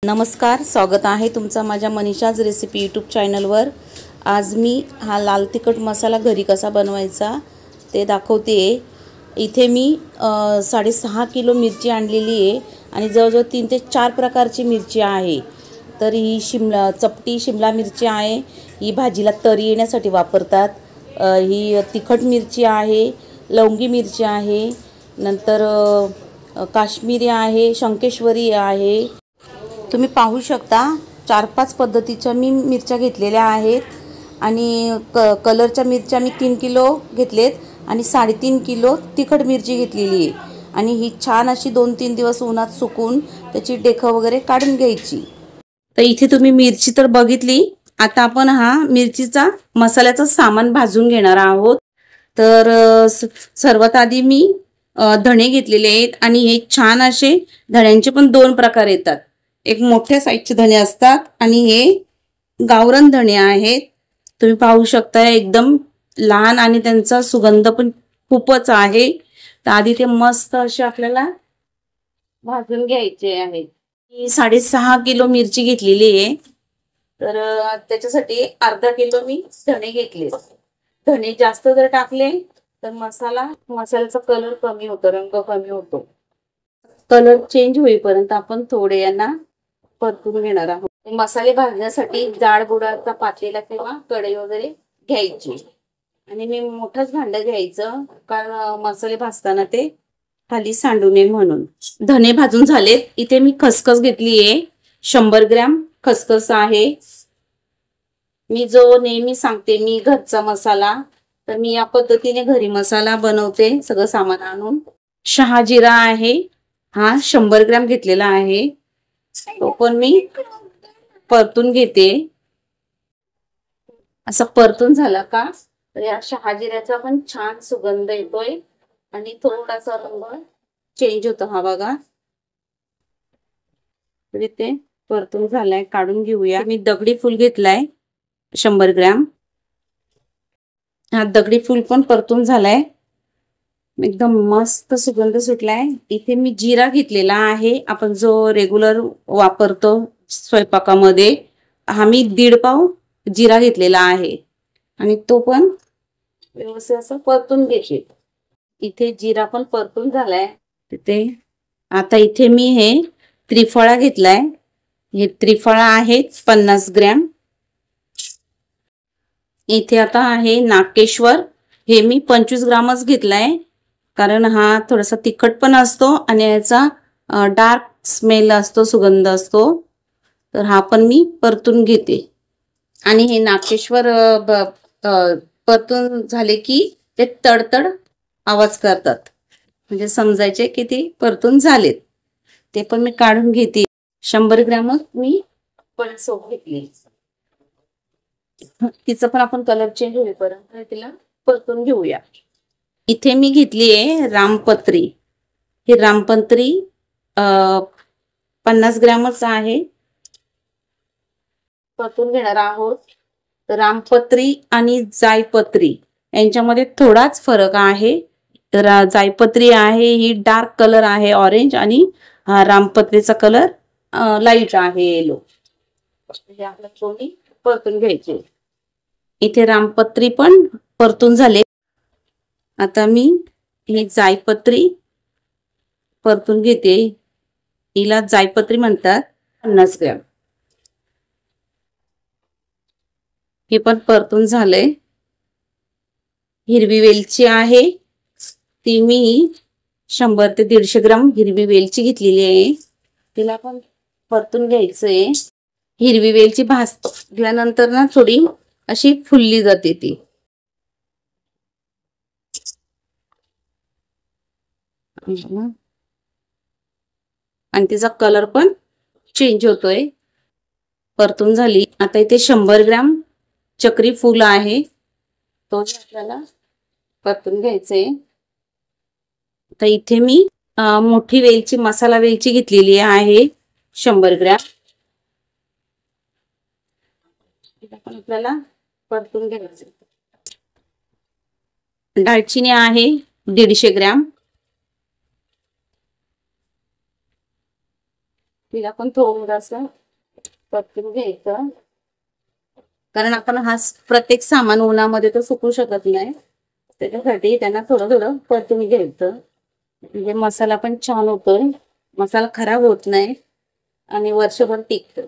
नमस्कार, स्वागत आहे तुमचा माझ्या मनीषाज रेसिपी यूट्यूब चॅनलवर। आज मी हा लाल तिखट मसाला घरी कसा बनवायचा ते दाखवते। इथे मी 6.5 किलो मिरची आणलेली आहे आणि जवळजवळ 3 ते 4 प्रकारची मिरची आहे। तर ही चपटी शिमला मिरची आहे, ही भाजीला तरी येण्यासाठी वापरतात। ही तिखट मिरची आहे, लवंगी मिरची आहे, नंतर काश्मीरी आहे, शंकेश्वरी आहे। तुम्ही पाहू शकता 4-5 पद्धतीच्या मी मिरच्या घेतलेल्या आहेत आणि कलरच्या मिरच्या मी 3 किलो घेतलेत आणि 3.5 किलो तिखट मिरची घेतलेली आहे आणि ही छान अशी 2-3 दिवस उन्हात सुकून त्याची डेखं वगैरे काढून घ्यायची। तर इथे तुम्ही मिरची तर बघितली, आता आपण हा मिरचीचा मसाल्याचा सामान भाजून घेणार आहोत। तर सर्वात आधी मी धणे घेतलेले आहेत आणि हे छान असे धण्यांचे पण 2 प्रकार येतात। एक मोठ्या साईजचे धणे असतात आणि हे गावरान धणे आहेत। तुम्ही पाहू शकता एकदम लहान आणि त्यांचा सुगंध पण खूपच आहे। तर आधी ते मस्त असे आपल्याला भाजून घ्यायचे आहेत। मी 6.5 किलो मिरची घेतलेली आहे, तर त्याच्यासाठी अर्धा किलो मी धणे घेतले। धणे जास्त जर टाकले तर मसाल्याचा कलर कमी होतो, रंग कमी होतो। कलर चेंज होईपर्यंत आपण थोडे यांना परतून घेणार आहोत। मसाले भाजण्यासाठी जाड बुडाचा पातेला किंवा कढई वगैरे घ्यायची आणि मी मोठंच भांडं घ्यायचं, कारण मसाले भाजताना ते खाली सांडू नये म्हणून। धणे भाजून झालेत। इथे मी खसखस घेतली आहे, 100 ग्रॅम खसखस आहे। मी जो नेहमी सांगते मी घरचा मसाला, तर मी या पद्धतीने घरी मसाला बनवते सगळं सामान आणून। शहाजिरा आहे, हा 100 ग्रॅम घेतलेला आहे, तो पण मी परतून घेते। असं परतून झाला का तर या शहाजिऱ्याचा पण छान सुगंध येतोय आणि थोडासा रंग चेंज होतो। हा बघा, तर इथे परतून झालाय, काढून घेऊया। मी दगडी फूल घेतलाय 100 ग्रॅम। हा दगडी फूल पण परतून झालाय, एकदम मस्त सुगंध सुटलाय। इथे मी जिरा घेतलेला आहे, आपण जो रेग्युलर वापरतो स्वयंपाकामध्ये। हा मी 1.5 पाव जिरा घेतलेला आहे आणि तो पण व्यवस्थित असं परतून घ्यायचे। इथे जिरा पण परतून झालाय। तिथे आता इथे मी हे त्रिफळा घेतलाय, हे त्रिफळा आहे 50 ग्रॅम। इथे आता आहे नाकेश्वर, हे मी 25 ग्रामच घेतलाय, कारण हा थोडासा तिखट पण असतो आणि याचा डार्क स्मेल असतो, सुगंध असतो। तर हा पण मी परतून घेते आणि हे नाकेश्वर परतून झाले की ते तडतड आवाज करतात, म्हणजे समजायचे की ते परतून झालेत। ते पण मी काढून घेते। 100 ग्रॅमच मी पण सोप घेतली, तिचं पण आपण कलर चेंज होईपर्यंत तिला परतून घेऊया। इथे मी घेतली आहे रामपत्री, ही रामपत्री 50 ग्रॅमच आहे, परतून घेणार आहोत। रामपत्री आणि जायपत्री यांच्यामध्ये थोडाच फरक आहे। तर जायपत्री आहे ही डार्क कलर आहे ऑरेंज, आणि रामपत्रीचा कलर लाईट आहे येलो। म्हणजे आपल्याला दोन्ही परतून घ्यायचे। इथे रामपत्री पण परतून झाले। आता मी ही जायपत्री परतून घेते, हिला जायपत्री म्हणतात। 50 ग्रॅम हे पण परतून झाले। हिरवी वेलची आहे, ती मी 100 ते 150 ग्रॅम हिरवी वेलची घेतलेली आहे, तिला पण परतून घ्यायचंय। हिरवी वेलची भाजल्यानंतर ना थोडी अशी फुलली जाते ती। आणि तिचा कलर पण चेंज होतोय। परतून झाली। आता इथे 100 ग्रॅम चक्री फूल आहे, तो आपल्याला परतून घ्यायचंय। तर इथे मी मोठी वेलची, मसाला वेलची घेतलेली आहे 100 ग्रॅम, पण आपल्याला परतून घ्यायचं। दालचिनी आहे 150 ग्रॅम, तिला पण थोडंसं परतून घ्यायचं, कारण आपण हा प्रत्येक सामान उन्हामध्ये तर सुकू शकत नाही. त्याच्यासाठी त्यांना थोडं थोडं परतून घ्यायचं, म्हणजे मसाला पण छान होतोय, मसाला खराब होत नाही आणि वर्षभर टिकतो.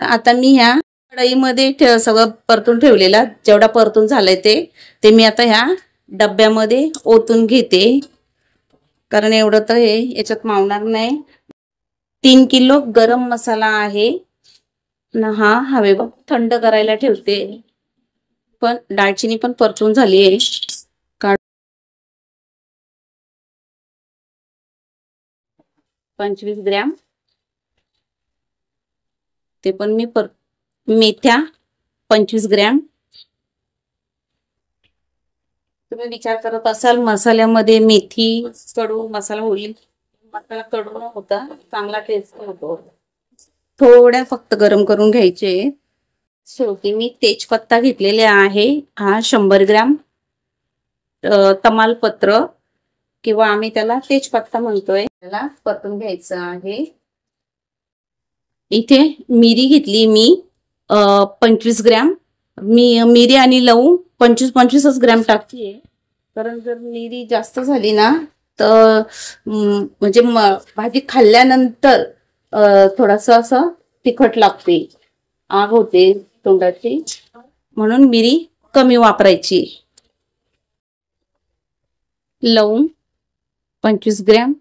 आता मी ह्या कढईमध्ये सगळं परतून ठेवलेला, जेवढा परतून झालाय ते मी आता ह्या डब्यामध्ये ओतून घेते, कारण एवढं तर हे याच्यात मावणार नाही. 3 किलो गरम मसाला आहे ना, हा हवे बघ थंड करायला ठेवते. पण दालचिनी पण परतून झाली आहे. 25 ग्रॅम ते पण मी मेथ्या 25 ग्रॅम. तुम्ही विचार करत असाल मसाल्यामध्ये मेथी कडू मसाला होईल, मसाला कडू न होता चांगला टेस्ट होतो. थोड्या फक्त गरम करून घ्यायचे. शेवटी मी तेजपत्ता घेतलेले आहे, हा 100 ग्रॅम. तमालपत्र किंवा आम्ही त्याला तेजपत्ता म्हणतोय, त्याला परतून घ्यायचं आहे. इथे मिरी घेतली मी 25 ग्रॅम. मी मिरी आणि लवंग 25-25 ग्रॅम टाकते, कारण जर मिरी जास्त झाली ना तर म्हणजे भाजी खाल्ल्यानंतर थोडंसं असं तिखट लागते, आग होते तोंडाची, म्हणून मिरी कमी वापरायची. लवंग 25 ग्रॅम,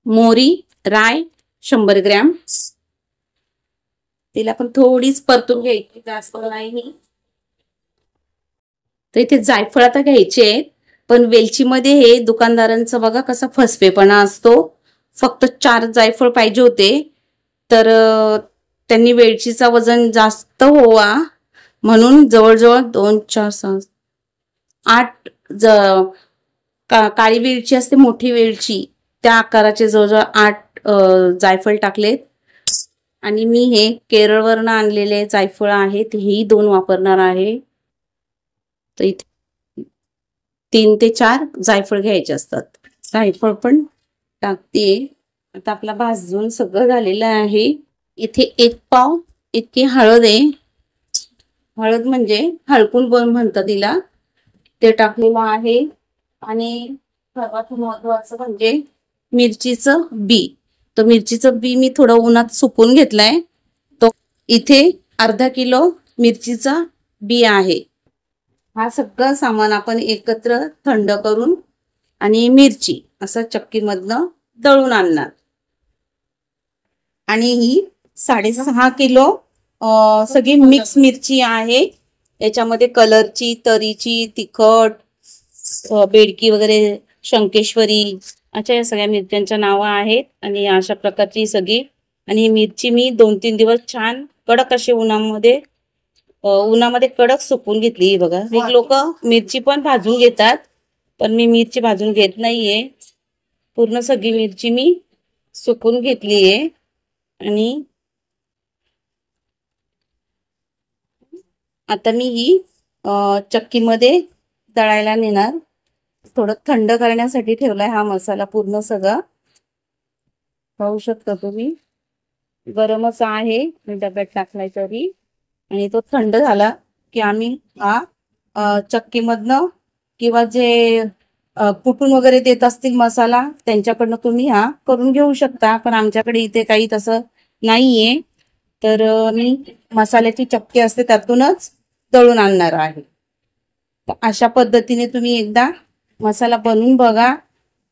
मोहरी राय 100 ग्रॅम. तिला पण थोडीच परतून घ्यायची, जास्त नाही. तर इथे जायफळ आता घ्यायचे, पण वेलचीमध्ये हे दुकानदारांचं बघा कसा फसवेपणा असतो. फक्त 4 जायफळ पाहिजे होते, तर त्यांनी वेलचीचा वजन जास्त व्हावा म्हणून जवळजवळ 2, 4, 6, 8 काळी वेलची असते मोठी वेलची, त्या आकाराचे जवळजवळ 8 जायफळ टाकलेत. आणि मी हे केरळवरनं आणलेले जायफळ आहेत, हेही 2 वापरणार आहे. तर इथे 3 ते 4 जायफळ घ्यायचे असतात. जायफळ पण टाकते. आता आपला भाजून सगळं झालेलं आहे. इथे 1 पाव इतकी हळद आहे, हळद म्हणजे हळकुंड म्हणतात तिला, ते टाकलेलं आहे. आणि सर्वात महत्वाचं म्हणजे मिरचीचं बी. तर मिरचीचं बी मी थोडं उन्हात सुकून घेतलंय. तो इथे अर्धा किलो मिरचीचा बी आहे. हा सगळं सामान आपण एकत्र थंड करून आणि मिरची असं चक्कीमधनं दळून आणणार. आणि ही 6.5 किलो सगळी मिक्स मिरची आहे. याच्यामध्ये कलरची, तरीची, तिखट, बेडकी वगैरे, शंकेश्वरी, अशा या सगळ्या मिरच्यांच्या नावं आहेत. आणि अशा प्रकारची सगळी. आणि ही मिरची मी 2-3 दिवस छान कडक अशी उन्हामध्ये कडक सुकून घेतली. बघा, एक लोक मिरची पण भाजून घेतात, पण मी मिरची भाजून घेत नाहीये. पूर्ण सगळी मिरची मी सुकून घेतलीये. आणि आता मी ही चक्कीमध्ये दळायला नेणार. थोडं थंड करण्यासाठी ठेवलाय हा मसाला पूर्ण सगळा. पाहू शकता तुम्ही, गरमच आहे, मी डब्यात टाकलाय तरी. आणि तो थंड झाला की आम्ही हा चक्कीमधनं किंवा जे कुटून वगैरे देत असतील मसाला, त्यांच्याकडनं तुम्ही हा करून घेऊ शकता. पण आमच्याकडे इथे काही तसं नाहीये, तर मी मसाल्याची चक्की असते त्यातूनच दळून आणणार आहे. तर अशा पद्धतीने तुम्ही एकदा मसाला बनवून बघा,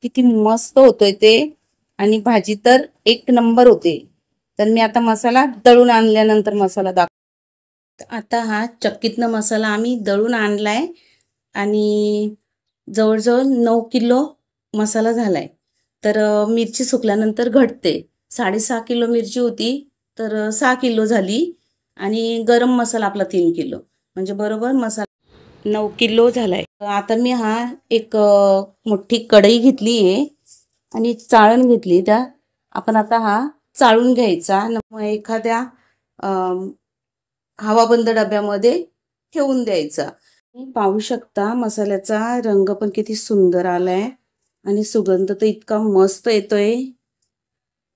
किती मस्त होतोय ते. आणि भाजी तर 1 नंबर होते. तर मी आता मसाला दळून आणल्यानंतर मसाला आता हा चक्कीतनं मसाला आम्ही दळून आणलाय आणि जवळजवळ 9 किलो मसाला झालाय. तर मिरची सुकल्यानंतर घटते. 6.5 किलो मिरची होती, तर 6 किलो झाली. आणि गरम मसाला आपला 3 किलो, म्हणजे बरोबर मसाला 9 किलो झालाय. आता मी हा एक मोठी कढई घेतली आहे आणि चाळण घेतली. त्या आपण आता हा चाळून घ्यायचा. एखाद्या हवाबंद डब्यामध्ये ठेवून द्यायचा. तुम्ही पाहू शकता मसाल्याचा रंग पण किती सुंदर आलाय आणि सुगंध तर इतका मस्त येतोय,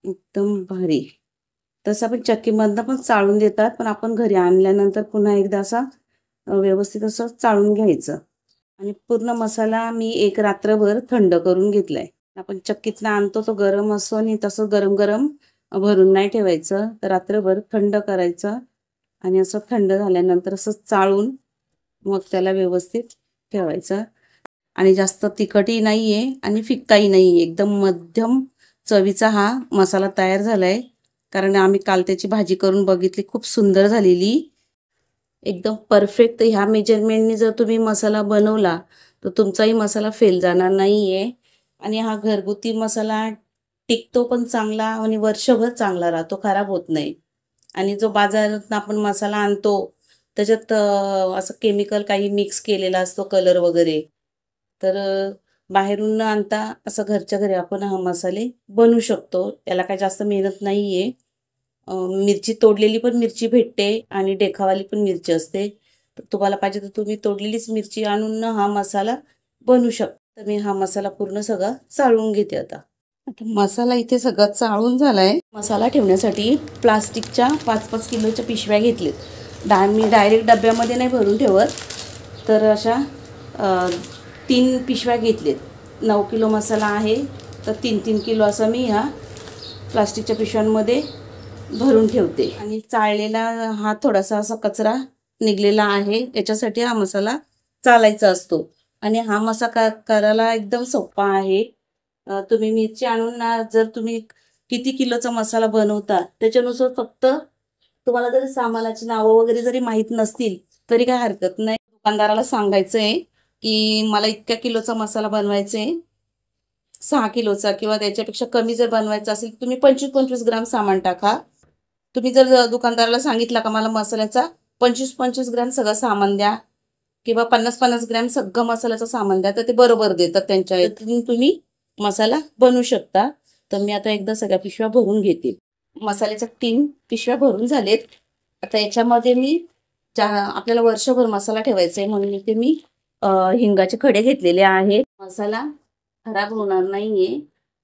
एकदम भारी. तसं आपण चक्कीमधनं पण चाळून देतात, पण आपण घरी आणल्यानंतर पुन्हा एकदा असा व्यवस्थित असं चाळून घ्यायचं. आणि पूर्ण मसाला मी एक रात्रभर थंड करून घेतलाय. आपण चक्कीतनं आणतो तो गरम असतो आणि तसं गरम गरम भरून नाही ठेवायचं, तर रात्रभर थंड करायचं आणि असं थंड झाल्यानंतर असं चाळून मग त्याला व्यवस्थित ठेवायचं. आणि जास्त तिखटही नाही आहे आणि फिक्काही नाही आहे, एकदम मध्यम चवीचा हा मसाला तयार झालाय. कारण आम्ही काल त्याची भाजी करून बघितली, खूप सुंदर झालेली, एकदम परफेक्ट. ह्या मेजरमेंटनी जर तुम्ही मसाला बनवला तर तुमचाही मसाला फेल जाणार नाही आहे. आणि हा घरगुती मसाला टिकतो पण चांगला आणि वर्षभर चांगला राहतो, खराब होत नाही. आणि जो बाजारात आपण मसाला आणतो त्याच्यात असं केमिकल काही मिक्स केलेला असतो, कलर वगैरे. तर बाहेरून न आणता असं घरच्या घरी आपण हा मसाले बनवू शकतो. याला काही जास्त मेहनत नाही आहे. मिरची तोडलेली पण मिरची भेटते आणि देखावाली पण मिरची असते. तर तुम्हाला पाहिजे तर तुम्ही तोडलेलीच मिरची आणून हा मसाला बनवू शकता. तर मी हा मसाला पूर्ण सगळा चाळून घेते. आता मसाला इथे सगळा चाळून झालाय. मसाला ठेवण्यासाठी प्लास्टिकच्या 5-5 किलोच्या पिशव्या घेतलेत. मी डायरेक्ट डब्यामध्ये नाही भरून ठेवत, तर अशा 3 पिशव्या घेतलेत. 9 किलो मसाला आहे, तर 3-3 किलो असा मी ह्या प्लास्टिकच्या पिशव्यांमध्ये भरून ठेवते. आणि चाळलेला हा थोडासा असा कचरा निघलेला आहे, याच्यासाठी हा मसाला चालायचा असतो. आणि हा मसाला करायला एकदम सोपा आहे. तुम्ही मिरची आणून जर तुम्ही किती किलोचा मसाला बनवता त्याच्यानुसार फक्त तुम्हाला जरी सामानाची नावं वगैरे जरी माहीत नसतील तरी काय हरकत नाही. दुकानदाराला सांगायचं आहे की मला इतक्या किलोचा मसाला बनवायचा आहे, 6 किलोचा किंवा त्याच्यापेक्षा कमी जर बनवायचा असेल तुम्ही 25-25 ग्राम सामान टाका. तुम्ही जर दुकानदाराला सांगितलं का मला मसाल्याचा 25-25 ग्रॅम सगळं सामान द्या किंवा 50-50 ग्रॅम सगळं मसाल्याचं सामान द्या, तर ते बरोबर देतात. त्यांच्या तुम्ही मसाला बनवू शकता. तर मी आता एकदा सगळ्या पिशव्या भरून घेते. मसाल्याच्या 3 पिशव्या भरून झालेत. आता याच्यामध्ये मी आपल्याला वर्षभर मसाला ठेवायचा आहे म्हणून इथे मी हिंगाचे खडे घेतलेले आहेत. मसाला खराब होणार नाहीये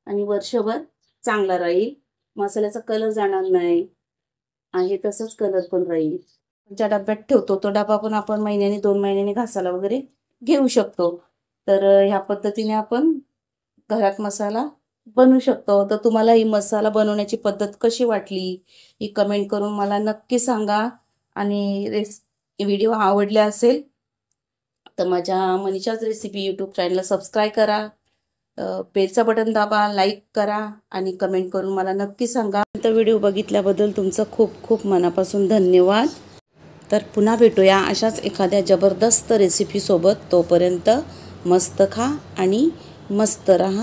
आणि वर्षभर चांगला राहील. मसाल्याचा कलर जाणार नाही आहे, तसंच कलर पण राहील. ज्या डब्यात ठेवतो तो डबा पण आपण महिन्याने 2 महिन्याने घासायला वगैरे घेऊ शकतो. तर ह्या पद्धतीने आपण घरात मसाला बनवू शकतो. तर तुम्हाला ही मसाला बनवण्याची पद्धत कशी वाटली ही कमेंट करून मला नक्की सांगा. आणि व्हिडिओ आवडला असेल तर माझ्या मनीषाज रेसिपी यूट्यूब चॅनलला सबस्क्राईब करा, बेलचं बटन दाबा, लाईक करा आणि कमेंट करून मला नक्की सांगा. तर व्हिडिओ बघितल्याबद्दल तुमचं खूप खूप मनापासून धन्यवाद. तर पुन्हा भेटूया अशाच एखाद्या जबरदस्त रेसिपीसोबत. तोपर्यंत मस्त खा आणि मस्त राहा.